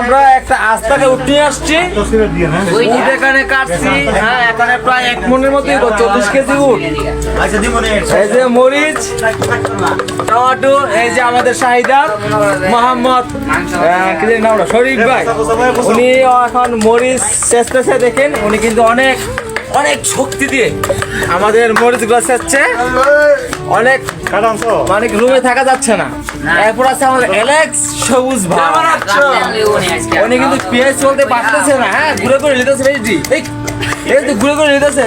আমরা একটা আস্তাকে উঠে আসছি, উট এখানে কাটছি। হ্যাঁ, এখানে প্রায় 1 মনের মতোই 40 কেজি উট। এই যে মরিচ, টমেটো, এই যে আমাদের শাহিদার মোহাম্মদ কি জানি নামটা, শরীফ ভাই, উনি এখন মরিচ চেষ্টেছে। দেখেন উনি কিন্তু অনেক অনেক শক্তি দিয়ে আমাদের মরিচ গুলো চেষ্টে, অনেক মানে রুমে থাকা যাচ্ছে না। এরপর আছে আমাদের অ্যালেক্স সবুজ ভাই, উনি কিন্তু পেঁয়াজ চলতে পারতেছে না। হ্যাঁ, ঘুরে করে নিতেছে, এই তো ঘুরে করে নিতেছে।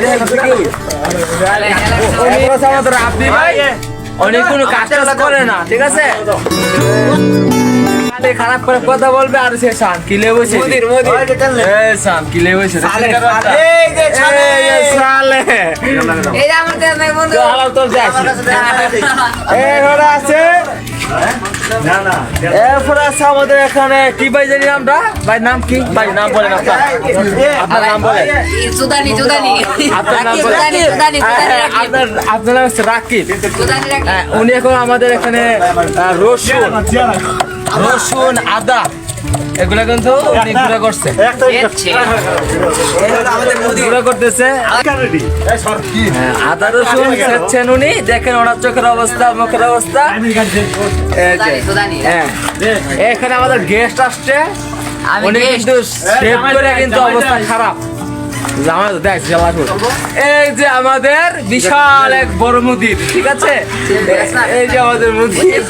আমাদের আপনি ভাই অনেক কোনো কাজ টাজ করে না, ঠিক আছে, খারাপ করে কথা বলবে। আর সে শান কিলে বসে শান কিলে বসে আমাদের এখানে কি ভাই জানি আমরা, ভাই নাম কি, ভাই নাম বলেন, আপনার নাম বলেন, আপনার নাম হচ্ছে রাকিব। উনি এখন আমাদের এখানে রসুন আদা এগুলা কিন্তু গুঁড়া করছে, গুঁড়া করতেছে। আদা রসুন সেচ্ছেন উনি, দেখেন ওনার চোখের অবস্থা, মুখের অবস্থা। এখানে আমাদের গেস্ট আসছে, উনি কিন্তু শেভ করে কিন্তু অবস্থা খারাপ। এই যে আমাদের বিশাল এক বড় মুদির, ঠিক আছে, এই যে আমাদের মুদির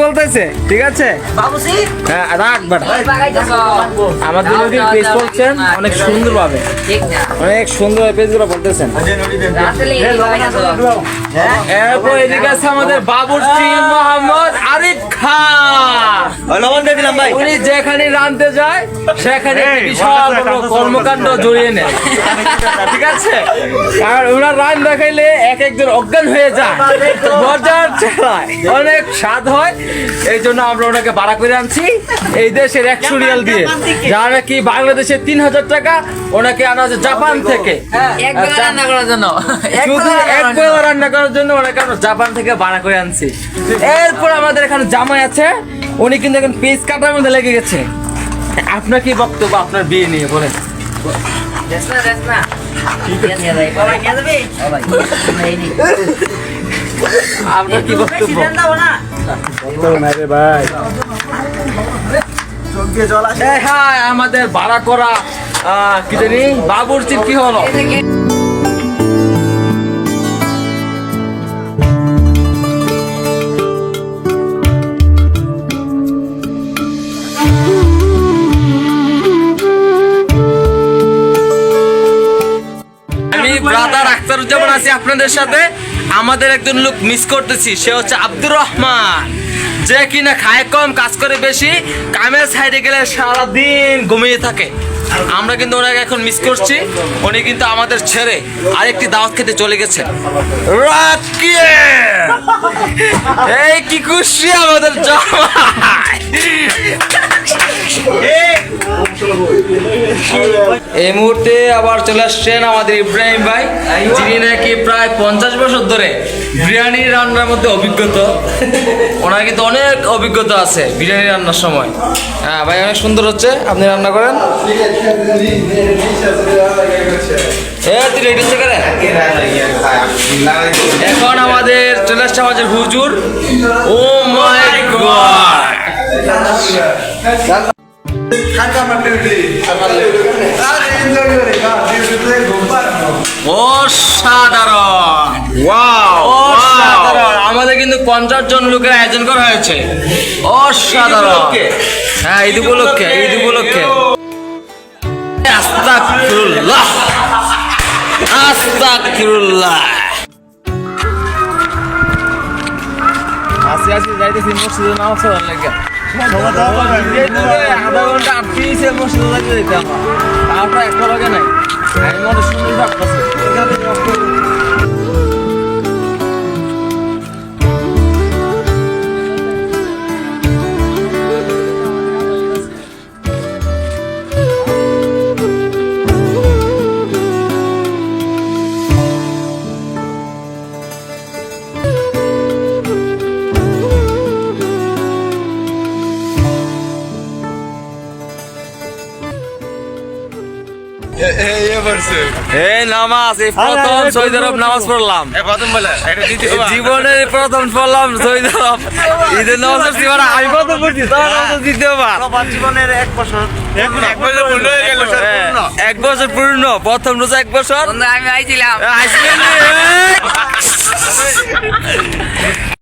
বলতেছে, ঠিক আছে, আমাদের নদীর পেজ বলছেন অনেক সুন্দর ভাবে, অনেক সুন্দর পেজ গুলো বলতেছেন। এরপর এদিকে আছে আমাদের বাবুর্চি মোহাম্মদ আরিফ খান, উনি যেখানে রাঁধতে যায় সেখানে বিশাল কর্মকাণ্ড জড়িয়ে নেয়, ঠিক আছে। আর ওনার রান দেখাইলে এক একজন অজ্ঞান হয়ে যায়, মজার চালায়, অনেক স্বাদ হয়। এই জন্য আমরা ওনাকে ভাড়া করে আনছি এই দেশের 100 রিয়াল দিয়ে, যা নাকি বাংলাদেশে 3000 টাকা। ওনাকে আনা হচ্ছে জাপান থেকে, রান্না করার জন্য, শুধু একবার রান্না করার জন্য ওনাকে আমরা জাপান থেকে ভাড়া করে আনছি। এরপর আমাদের এখানে জামাই আছে, উনি কিন্তু এখন পিস কাটার মধ্যে লেগে গেছে। আপনার কি বক্তব্য আপনার বিয়ে নিয়ে বলেন? আপনার কি বক্তব্য? হ্যাঁ, আমাদের ভাড়া করা কি জানি বাবুর্চির কি হলো? ব্রাদার আখতারুজ্জামান আছি আপনাদের সাথে। আমাদের একজন লোক মিস করতেছি, সে হচ্ছে আব্দুর রহমান, যে কিনা খায় কম কাজ করে বেশি, কামের সাইডে গেলে সারাদিন ঘুমিয়ে থাকে। আমরা কিন্তু ওনাকে এখন মিস করছি। উনি কিন্তু আমাদের ছেড়ে আরেকটি দাওয়াত খেতে চলে গেছেন। এই কি খুশি আমাদের জামাই। এই মুহূর্তে আবার চলে আসছেন আমাদের ইব্রাহিম ভাই, যিনি নাকি প্রায় 50 বছর ধরে বিরিয়ানি রান্নার মধ্যে অভিজ্ঞতা। ওনার কিন্তু অনেক অভিজ্ঞতা আছে বিরিয়ানি রান্নার সময়। হ্যাঁ ভাই, অনেক সুন্দর হচ্ছে, আপনি রান্না করেন। এখন আমাদের চলে আসছে আমাদের হুজুর। ও মাই গড, অসাধারণ। আমাদের কিন্তু 50 জন লোকের আয়োজন করা হয়েছে, অসাধারণ। হ্যাঁ, ঈদ উপলক্ষে, ঈদ উপলক্ষে। আস্তাগফিরুল্লাহ, আস্তাগফিরুল্লাহ। আসি যাইতেছি মসজিদে নামাজ পড়ার লাগে। আধা ঘন্টা আটত্রিশে মসজিদে যাইতে যেতাম, তারপর একটা লাগে নাই। আমি মনে সুন্দর ভাবতেছি। এই নামাজ এই প্রথম সৌদি আরব নামাজ পড়লাম জীবনের প্রথম পড়লাম সৌদি আরব ঈদের নামাজ পড়ছি মানে আমি প্রথম পড়ছি দ্বিতীয়বার জীবনের 1 বছর 1 বছর পূর্ণ হয়ে গেল। 1 বছর পূর্ণ প্রথম রোজা 1 বছর আমি আইছিলাম আসবেন